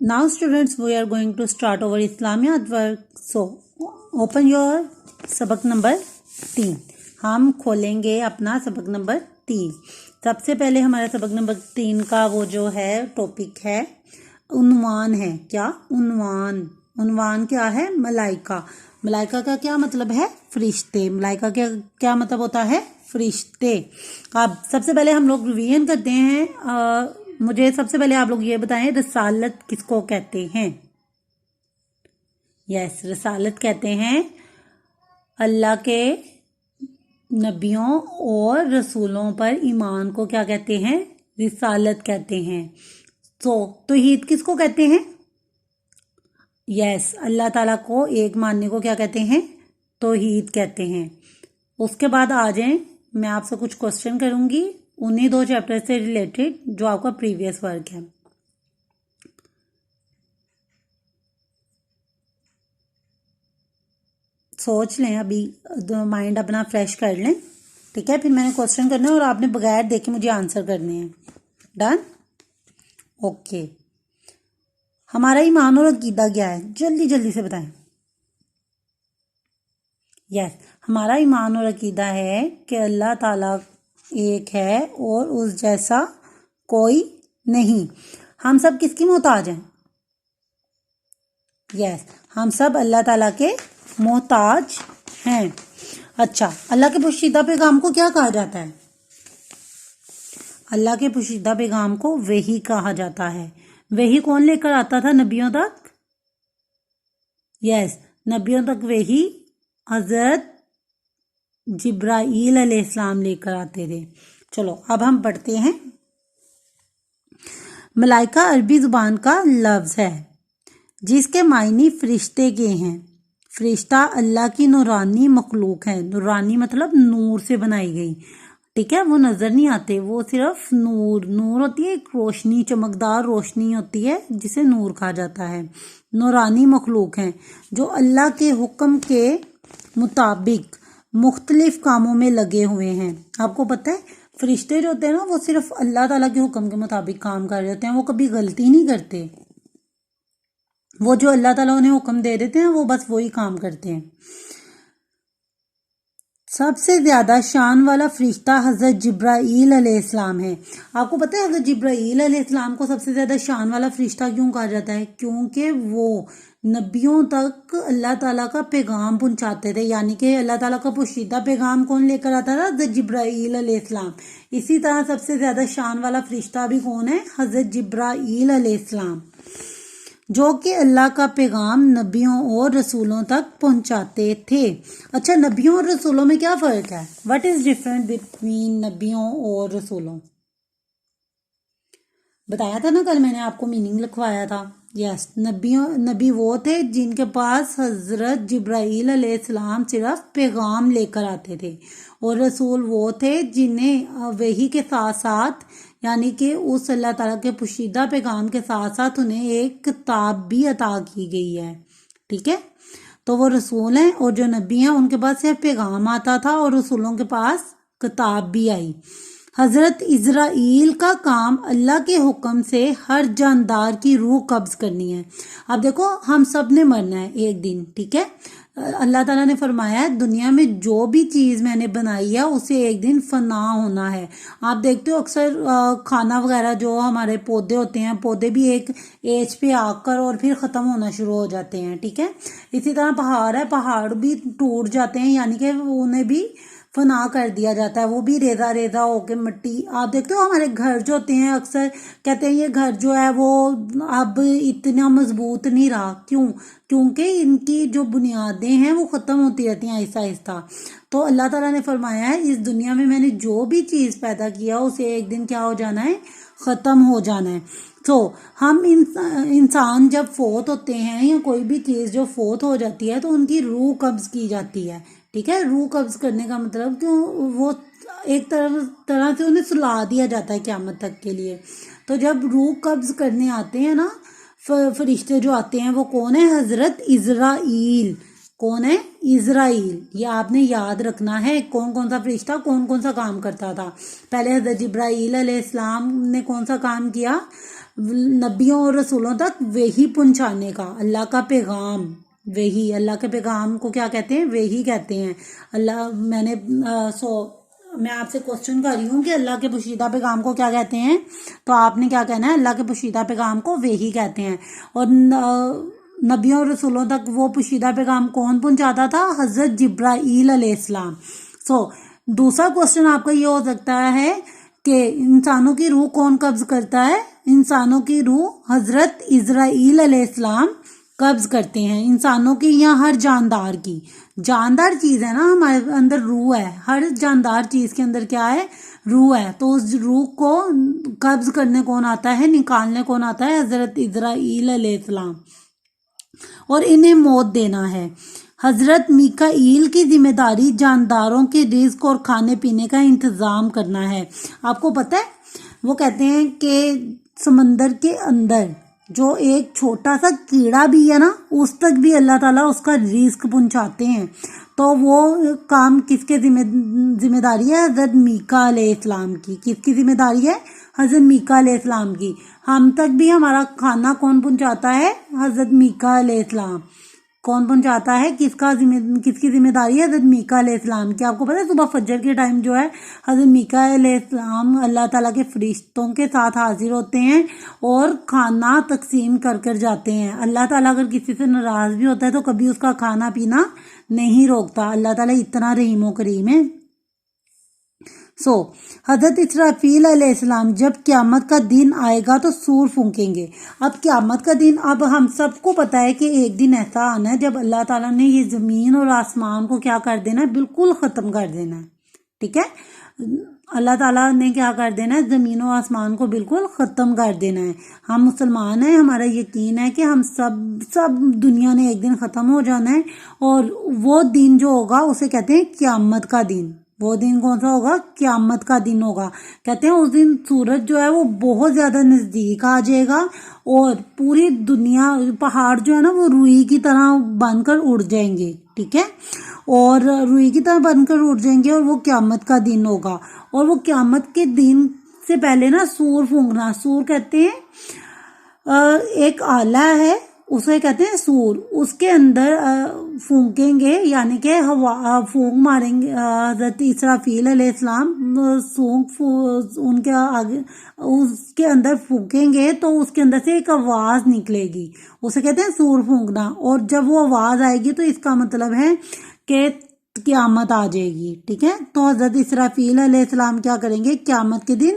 Now students, we are going to start our Islamiyat work. So open your सबक number 3. हम खोलेंगे अपना सबक नंबर 3. सबसे पहले हमारा सबक नंबर 3 का वो जो है टॉपिक है उन्वान है. क्या उन्वान क्या है? मलाइका. मलाइका का क्या मतलब है? फरिश्ते. मलाइका का क्या मतलब होता है? फरिश्ते. अब सबसे पहले हम लोग रिवीजन करते हैं. मुझे सबसे पहले आप लोग ये बताएं, रसालत किसको कहते हैं? यस, रसालत कहते हैं अल्लाह के नबियों और रसूलों पर ईमान को क्या कहते हैं? रिसालत कहते हैं. तौहीद किसको कहते हैं? यस, अल्लाह ताला को एक मानने को क्या कहते हैं? तौहीद कहते हैं. उसके बाद आ जाएं, मैं आपसे कुछ क्वेश्चन करूंगी उन्हीं 2 चैप्टर से रिलेटेड जो आपका प्रीवियस वर्क है. सोच लें, अभी माइंड अपना फ्रेश कर लें. ठीक है, फिर मैंने क्वेश्चन करना है और आपने बगैर देखे मुझे आंसर करने हैं. डन? ओके. हमारा ईमान और अकीदा क्या है? जल्दी जल्दी से बताएं. यस, हमारा ईमान और अकीदा है कि अल्लाह ताला एक है और उस जैसा कोई नहीं. हम सब किसकी मोहताज हैं? यस, हम सब अल्लाह ताला के मोहताज हैं. अच्छा, अल्लाह के पोशीदा पैगाम को क्या कहा जाता है? अल्लाह के पोशीदा पैगाम को वही कहा जाता है. वही कौन लेकर आता था नबियों तक? यस, नबियों तक वही हजरत जिब्राईल अलैहिस्सलाम लेकर आते थे. चलो अब हम पढ़ते हैं. मलाइका अरबी जुबान का लफ्ज है जिसके मायने फरिश्ते के हैं. फरिश्ता अल्लाह की नूरानी मखलूक है. नूरानी मतलब नूर से बनाई गई. ठीक है, वो नजर नहीं आते, वो सिर्फ नूर होती है. एक रोशनी, चमकदार रोशनी होती है जिसे नूर कहा जाता है. नूरानी मखलूक हैं जो अल्लाह के हुक्म के मुताबिक मुख्तलिफ कामों में लगे हुए हैं. आपको पता है फरिश्ते जो होते हैं ना, वो सिर्फ अल्लाह ताला के हुक्म के मुताबिक काम कर रहे होते हैं. वो कभी गलती नहीं करते. वो जो अल्लाह ताला उन्हें हुक्म दे देते हैं वो बस वही काम करते हैं. सबसे ज्यादा शान वाला फरिश्ता हजरत जिब्राईल अलैहिस्सलाम है. आपको पता है हजरत जिब्राईल अलैहिस्सलाम को सबसे ज्यादा शान वाला फरिश्ता क्यों कहा जाता है? क्योंकि वो नबियों तक अल्लाह ताला का पैगाम पहुंचाते थे. यानी कि अल्लाह ताला का पोशीदा पैगाम कौन लेकर आता था? हजरत जिब्राईल अलैहिस्सलाम. इसी तरह सबसे ज्यादा शान वाला फरिश्ता भी कौन है? हजरत जिब्राईल अलैहिस्सलाम, जो कि अल्लाह का पैगाम नबियों और रसूलों तक पहुंचाते थे. अच्छा, नबियों और रसूलों में क्या फ़र्क है? व्हाट इज़ डिफरेंट बिटवीन नबियों और रसूलों? बताया था ना कल, मैंने आपको मीनिंग लिखवाया था. यस, नबी वो थे जिनके पास हजरत जिब्राईल अलैहिस्सलाम सिर्फ पैगाम लेकर आते थे, और रसूल वो थे जिन्हें वही के साथ साथ, यानी कि उस अल्लाह ताला के पोशीदा पैगाम के साथ साथ उन्हें एक किताब भी अता की गई है. ठीक है, तो वो रसूल हैं, और जो नबी हैं उनके पास सिर्फ पैगाम आता था और रसूलों के पास किताब भी आई. हजरत इजराइल का काम अल्लाह के हुक्म से हर जानदार की रूह कब्ज करनी है. अब देखो, हम सब ने मरना है एक दिन. ठीक है, अल्लाह ताला ने फरमाया है दुनिया में जो भी चीज़ मैंने बनाई है उसे एक दिन फना होना है. आप देखते हो अक्सर खाना वगैरह जो हमारे पौधे होते हैं, पौधे भी एक एज पे आकर और फिर ख़त्म होना शुरू हो जाते हैं. ठीक है, इसी तरह पहाड़ है, पहाड़ भी टूट जाते हैं, यानी कि उन्हें भी फना कर दिया जाता है. वो भी रेजा रेजा होके मिट्टी. आप देखते हो हमारे घर जो होते हैं, अक्सर कहते हैं ये घर जो है वो अब इतना मजबूत नहीं रहा. क्योंकि इनकी जो बुनियादें हैं वो ख़त्म होती रहती हैं आहिस्ता आहिस्ता. तो अल्लाह ताला ने फरमाया है इस दुनिया में मैंने जो भी चीज़ पैदा किया उसे एक दिन क्या हो जाना है? ख़त्म हो जाना है. तो हम इंसान जब फोत होते हैं या कोई भी चीज़ जो फोत हो जाती है तो उनकी रूह कब्ज़ की जाती है. ठीक है, रूह कब्ज़ करने का मतलब कि वो एक तरह से उन्हें सुला दिया जाता है क़यामत तक के लिए. तो जब रूह कब्ज़ करने आते हैं ना फरिश्ते जो आते हैं, वो कौन है? हजरत इजराइल. कौन है? इजराइल. ये आपने याद रखना है कौन कौन सा फरिश्ता कौन कौन सा काम करता था. पहले हजरत जिब्राईल अलैहिस्सलाम ने कौन सा काम किया? نبیوں اور رسولوں تک وحی پہنچانے کا، اللہ کا پیغام، وحی، اللہ کے پیغام کو کیا کہتے ہیں؟ وحی کہتے ہیں۔ اللہ میں آپ سے کوشچن کر رہی ہوں کہ اللہ کے پوشیدہ پیغام کو کیا کہتے ہیں، تو آپ نے کیا کہنا ہے؟ اللہ کے پوشیدہ پیغام کو وحی کہتے ہیں۔ اور نبیوں اور رسولوں تک وہ پوشیدہ پیغام کون پہنچاتا تھا؟ حضرت جبرائیل علیہ السلام۔ دوسرا کوشچن آپ کا یہ ہو سکتا ہے کہ انسانوں کی روح کون قبض کرتا ہے؟ انسانوں کی روح حضرت اسرائیل علیہ السلام قبض کرتے ہیں، انسانوں کی یا ہر جاندار کی؟ جاندار چیز ہے نا، ہمارے اندر روح ہے، ہر جاندار چیز کے اندر کیا ہے؟ روح ہے۔ تو اس روح کو قبض کرنے کون آتا ہے؟ نکالنے کون آتا ہے؟ حضرت اسرائیل علیہ السلام، اور انہیں موت دینا ہے۔ حضرت میکائیل کی ذمہ داری جانداروں کے رزق اور کھانے پینے کا انتظام کرنا ہے۔ آپ کو پتہ ہے وہ کہتے ہیں کہ سمندر کے اندر جو ایک چھوٹا سا کیڑا بھی ہے نا، اس تک بھی اللہ تعالیٰ اس کا رزق پہنچاتے ہیں۔ تو وہ کام کس کے ذمہ داری ہے؟ حضرت میکا علیہ السلام کی۔ کس کی ذمہ داری ہے؟ حضرت میکا علیہ السلام کی۔ ہم تک بھی ہمارا کھانا کون پہنچاتا ہے؟ حضرت میکا علیہ السلام۔ کون پہنچاتا ہے؟ کس کی ذمہ داری ہے؟ حضرت میکا علیہ السلام کی۔ آپ کو پتہ ہے صبح فجر کے ٹائم جو ہے حضرت میکا علیہ السلام اللہ تعالیٰ کے فرشتوں کے ساتھ حاضر ہوتے ہیں اور کھانا تقسیم کر جاتے ہیں۔ اللہ تعالیٰ اگر کسی سے ناراض بھی ہوتا ہے تو کبھی اس کا کھانا پینا نہیں روکتا۔ اللہ تعالیٰ اتنا رحیم و کریم ہے۔ حضرت اسرافیل علیہ السلام جب قیامت کا دن آئے گا تو سور پھونکیں گے۔ اب قیامت کا دن، اب ہم سب کو پتا ہے کہ ایک دن ایسا آنا ہے جب اللہ تعالیٰ نے یہ زمین اور آسمان کو کیا کر دینا ہے؟ بالکل ختم کر دینا ہے۔ ٹھیک ہے، اللہ تعالیٰ نے کیا کر دینا ہے؟ زمین و آسمان کو بالکل ختم کر دینا ہے۔ ہم مسلمان ہیں، ہمارا یقین ہے کہ ہم سب دنیا نے ایک دن ختم ہو جانا ہے، اور وہ دن جو ہوگا اسے کہتے ہیں قیامت کا دن۔ وہ دن کون سا ہوگا؟ قیامت کا دن ہوگا۔ کہتے ہیں اس دن سورج جو ہے وہ بہت زیادہ نزدیک آ جائے گا، اور پوری دنیا، پہاڑ جو ہے نا وہ روئی کی طرح بن کر اڑ جائیں گے۔ ٹھیک ہے، اور روئی کی طرح بن کر اڑ جائیں گے، اور وہ قیامت کا دن ہوگا۔ اور وہ قیامت کے دن سے پہلے نا سور پھونکنا، سور کہتے ہیں ایک آلہ ہے، اسے کہتے ہیں سور، اس کے اندر پھونکیں گے، یعنی کہ ہوا پھونک ماریں گے۔ حضرت اسرافیل علیہ السلام ان کے آگے اس کے اندر پھونکیں گے تو اس کے اندر سے ایک آواز نکلے گی، اسے کہتے ہیں سور پھونکنا۔ اور جب وہ آواز آئے گی تو اس کا مطلب ہے کہ قیامت آ جائے گی۔ ٹھیک ہے، تو حضرت اسرافیل علیہ السلام کیا کریں گے؟ قیامت کے دن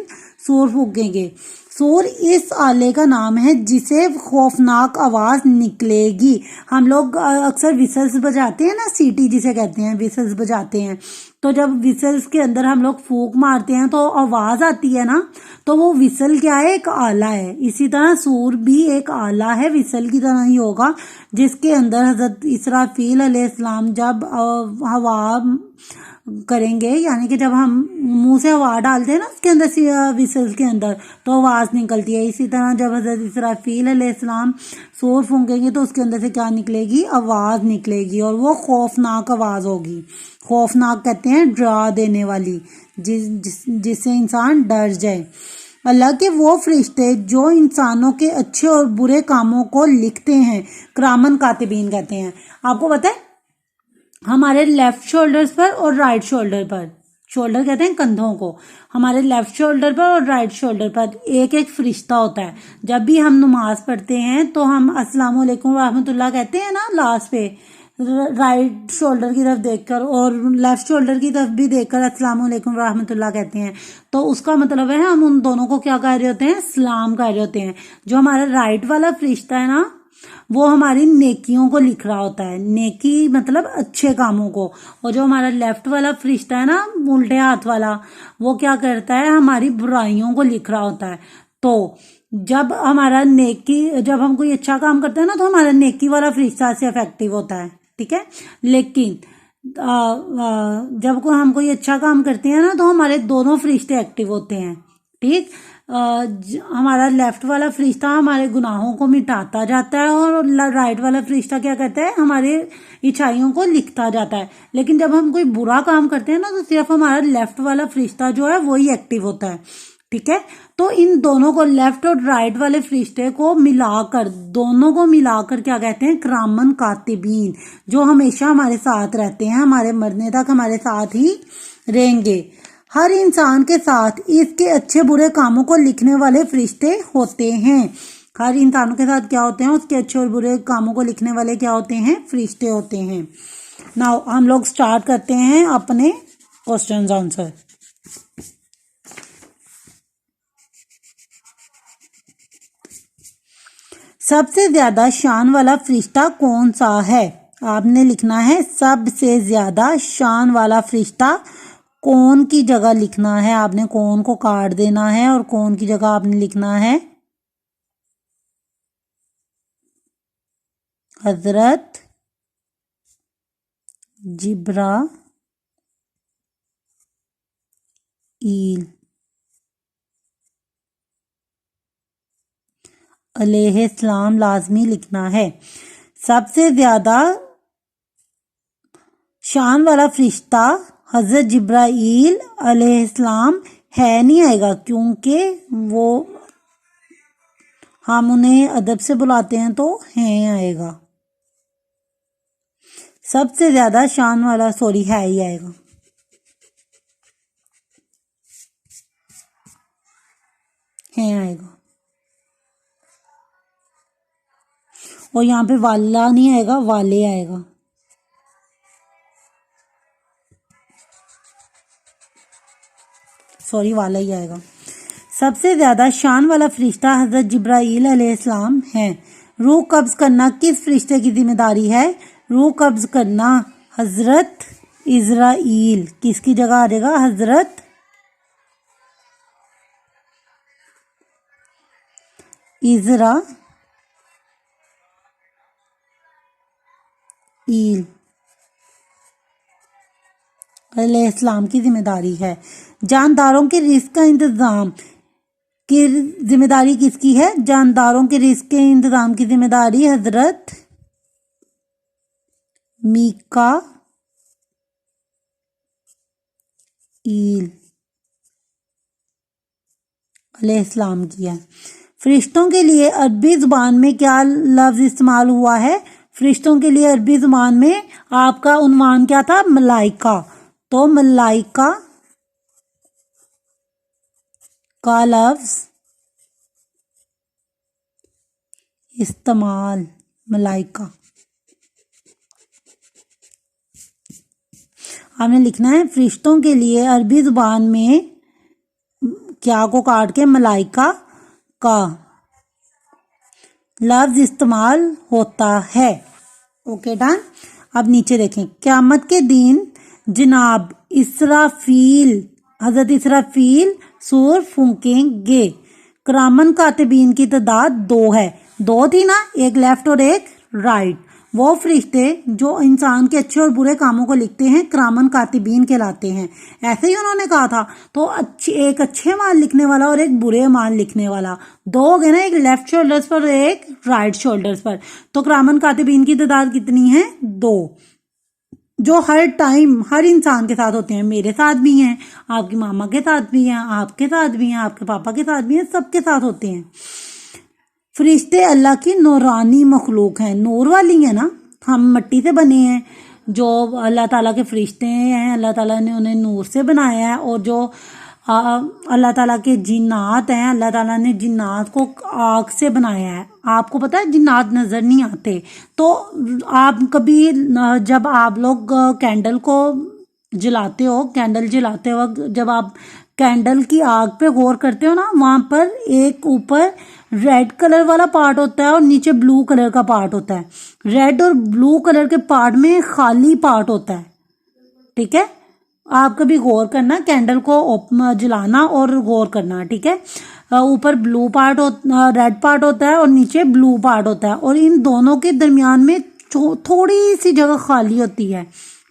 سور پھونکیں گے۔ سور اس آلے کا نام ہے جسے خوفناک آواز نکلے گی۔ ہم لوگ اکثر وسلز بجاتے ہیں نا، سیٹی جسے کہتے ہیں، وسلز بجاتے ہیں، تو جب وسلز کے اندر ہم لوگ پھونک مارتے ہیں تو آواز آتی ہے نا، تو وہ وسل کیا ہے؟ ایک آلہ ہے۔ اسی طرح سور بھی ایک آلہ ہے، وسل کی طرح ہی ہوگا، جس کے اندر حضرت اسرافیل علیہ السلام جب ہوا کریں گے، یعنی کہ جب ہم منہ سے ہوا ڈالتے ہیں نا اس کے اندر سے وسل کے اندر، تو آواز نکلتی ہے۔ اسی طرح جب حضرت اسرافیل علیہ السلام سور پھونکیں گے تو اس کے اندر سے کیا نکلے گی؟ آواز نکلے گی، اور وہ خوفناک آواز ہوگی۔ خوفناک کہتے ہیں ڈرا دینے والی، جس سے انسان ڈر جائے۔ اللہ کے وہ فرشتے جو انسانوں کے اچھے اور برے کاموں کو لکھتے ہیں، کرامن کاتبین کہتے ہیں۔ آپ کو پتہ ہے ہمارے لیفٹ شولڈرز پر اور رائٹ شولڈر پر، شولڈر کہتے ہیں کندھوں کو، ہمارے لیفٹ شولڈر پر اور رائٹ شولڈر پر ایک ایک فرشتہ ہوتا ہے۔ جب بھی ہم نماز پڑھتے ہیں تو ہم السلام علیکم ورحمۃ اللہ کہتے ہیں نا لاسٹ پہ، رائٹ شولڈر کی طرف دیکھ کر، اور لیفٹ شولڈر کی طرف بھی دیکھ کر السلام علیکم ورحمۃ اللہ کہتے ہیں۔ تو اس کا مطلب ہے ہم ان دونوں کو کیا کہہ رہے ہوتے ہیں؟ سلام کہہ رہے ہوتے ہیں۔ جو ہمارا رائٹ والا فرشتہ ہے نا وہ ہماری نیکیوں کو لکھ رہا ہوتا ہے، نیکی مطلب اچھے کاموں کو، اور جو ہمارا لیفٹ والا فرشتہ ہے نا الٹے ہاتھ والا، وہ کیا کرتا ہے؟ ہماری برائیوں کو لکھ رہا ہوتا ہے۔ تو جب ہم کوئی اچھا کام کرتے ہیں نا تو ہمارا نیکی والا فرشتہ سے افیکٹو ہوتا ہے۔ ٹھیک ہے، لیکن جب ہم کوئی اچھا کام کرتے ہیں نا تو ہمارے دونوں فرشتے ایکٹیو ہوتے ہیں۔ ٹھیک، ہمارا لیفٹ والا فرشتہ ہمارے گناہوں کو مٹاتا جاتا ہے، اور رائٹ والا فرشتہ کیا کرتا ہے؟ ہمارے اچھائیوں کو لکھتا جاتا ہے۔ لیکن جب ہم کوئی برا کام کرتے ہیں نا تو صرف ہمارا لیفٹ والا فرشتہ جو ہے وہی ایکٹیو ہوتا ہے۔ ठीक है। तो इन दोनों को, लेफ्ट और राइट वाले फरिश्ते को मिलाकर, दोनों को मिलाकर क्या कहते हैं, किरामन कातिबीन, जो हमेशा हमारे साथ रहते हैं, हमारे मरने तक हमारे साथ ही रहेंगे। हर इंसान के साथ इसके अच्छे बुरे कामों को लिखने वाले फरिश्ते होते हैं। हर इंसानों के साथ क्या होते हैं, उसके अच्छे और बुरे कामों को लिखने वाले क्या होते हैं, फरिश्ते होते हैं। नाउ हम लोग स्टार्ट करते हैं अपने क्वेश्चंस आंसर। सबसे ज्यादा शान वाला फरिश्ता कौन सा है? आपने लिखना है सबसे ज्यादा शान वाला फरिश्ता कौन की जगह लिखना है, आपने कौन को काट देना है और कौन की जगह आपने लिखना है हजरत जिब्राईल अलैहिस्सलाम लाजमी लिखना है। सबसे ज्यादा शान वाला फरिश्ता हजरत जिब्राईल अलैहिस्सलाम है नहीं आएगा, क्योंकि वो हम उन्हें अदब से बुलाते हैं तो है आएगा। सबसे ज्यादा शान वाला सॉरी है ही आएगा। है आएगा, और यहाँ पे वाला नहीं आएगा, वाले आएगा। सॉरी, वाला ही आएगा। सबसे ज्यादा शान वाला फरिश्ता हजरत जिब्राईल अलैहिस्सलाम है। रूह कब्ज करना किस फरिश्ते की जिम्मेदारी है? रूह कब्ज करना हजरत इजराइल, किसकी जगह आ जाएगा, हजरत इजराइल अलैहिस्सलाम की जिम्मेदारी है। जानदारों के रिस्क का इंतजाम की जिम्मेदारी किसकी है? जानदारों के रिस्क के इंतजाम की जिम्मेदारी हजरत मीकाईल अलैहिस्सलाम की है। फरिश्तों के लिए अरबी जुबान में क्या लफ्ज इस्तेमाल हुआ है? फरिश्तों के लिए अरबी जुबान में आपका उन्वान क्या था? मलाइका। तो मलाइका का लफ्ज इस्तेमाल, मलाइका। आपने लिखना है फरिश्तों के लिए अरबी जुबान में क्या को काट के मलाइका का लफ्ज इस्तेमाल होता है। Okay done. अब नीचे देखें, क़यामत के दिन जनाब इसराफील, हजरत इसराफील सूर फूंकेंगे। किरामन कातिबीन की तादाद 2 है। 2 थी ना, एक लेफ्ट और एक राइट। वो फरिश्ते जो इंसान के अच्छे और बुरे कामों को लिखते हैं किरामन कातिबीन कहलाते हैं। ऐसे ही उन्होंने कहा था। तो एक अच्छे माल लिखने वाला और एक बुरे माल लिखने वाला, 2 हो गए ना, एक लेफ्ट शोल्डर्स पर और एक राइट शोल्डर्स पर। तो किरामन कातिबीन की तादाद कितनी है? 2, जो हर टाइम हर इंसान के साथ होते हैं। मेरे साथ भी हैं, आपकी मामा के साथ भी हैं, आपके साथ भी हैं, आपके पापा के साथ भी हैं, सबके साथ होते हैं। फरिश्ते अल्लाह की नूरानी मखलूक हैं। नूर वाली है ना, हम मिट्टी से बने हैं। जो अल्लाह ताला के फरिश्ते हैं, अल्लाह ताला ने उन्हें नूर से बनाया है। और जो अल्लाह ताला के जिन्नात हैं, अल्लाह ताला ने जिन्नात को आग से बनाया है। आपको पता है जिन्नात नजर नहीं आते। तो आप कभी जब आप लोग कैंडल को जलाते हो, कैंडल जलाते वक्त जब आप कैंडल की आग पे गौर करते हो ना, वहां पर एक ऊपर रेड कलर वाला पार्ट होता है और नीचे ब्लू कलर का पार्ट होता है। रेड और ब्लू कलर के पार्ट में खाली पार्ट होता है। ठीक है, आप कभी गौर करना, कैंडल को जलाना और गौर करना। ठीक है, ऊपर ब्लू पार्ट रेड पार्ट होता है और नीचे ब्लू पार्ट होता है, और इन दोनों के दरमियान में थोड़ी सी जगह खाली होती है।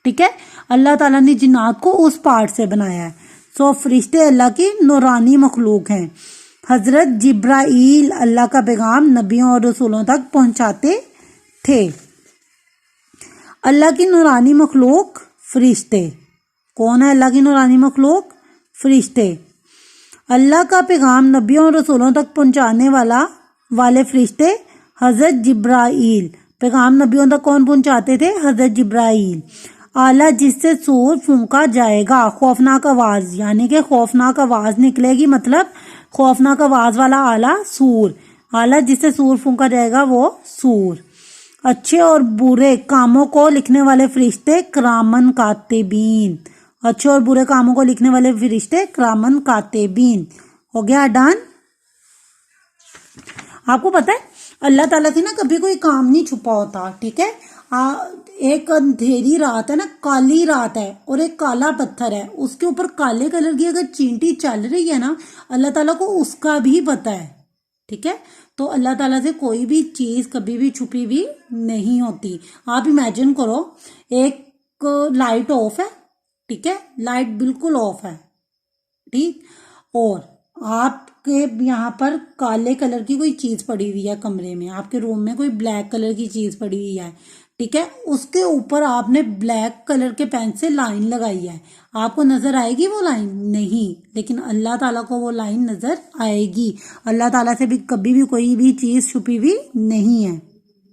ठीक है, अल्लाह ताला ने जिन्नात को उस पार्ट से बनाया है। सो फरिश्ते अल्लाह की नूरानी मखलूक हैं। हजरत जिब्राईल अल्लाह का पैगाम नबियों और रसूलों तक पहुंचाते थे। अल्लाह की नूरानी मखलूक फरिश्ते। कौन है अल्लाह की नूरानी मखलूक? फरिश्ते। اللہ کا پیغام نبیوں اور رسولوں تک پہنچانے والے فرشتے حضرت جبرائیل. پیغام نبیوں تک کون پہنچاتے تھے؟ حضرت جبرائیل. آلہ جس سے سور پھونکا جائے گا، خوفناک آواز، یعنی کہ خوفناک آواز نکلے گی، مطلب خوفناک آواز والا آلہ سور. آلہ جس سے سور پھونکا جائے گا وہ سور. اچھے اور برے کاموں کو لکھنے والے فرشتے کرامن کاتبین. اچھے اور برے کاموں کو لکھنے والے فرشتے کرامن کاتبین. ہو گیا ڈن. آپ کو پتا ہے اللہ تعالیٰ سے نا کبھی کوئی کام نہیں چھپا ہوتا. ٹھیک ہے، ایک اندھیری رات ہے نا، کالی رات ہے اور ایک کالا پتھر ہے، اس کے اوپر کالے کلر کی اگر چینٹی چل رہی ہے نا، اللہ تعالیٰ کو اس کا بھی پتا ہے. ٹھیک ہے، تو اللہ تعالیٰ سے کوئی بھی چیز کبھی بھی چھپی ہوئی نہیں ہوتی. آپ امیجن کرو ایک لائٹ آف ہے، ٹھیک ہے، لائٹ بالکل آف ہے، ٹھیک، اور آپ کے یہاں پر کالے کلر کی کوئی چیز پڑی ہوئی ہے کمرے میں، آپ کے روم میں کوئی بلیک کلر کی چیز پڑی ہوئی ہے، ٹھیک ہے، اس کے اوپر آپ نے بلیک کلر کے پین سے لائن لگائی ہے. آپ کو نظر آئے گی وہ لائن؟ نہیں، لیکن اللہ تعالیٰ کو وہ لائن نظر آئے گی. اللہ تعالیٰ سے بھی کبھی بھی کوئی بھی چیز چھپی ہوئی نہیں ہے.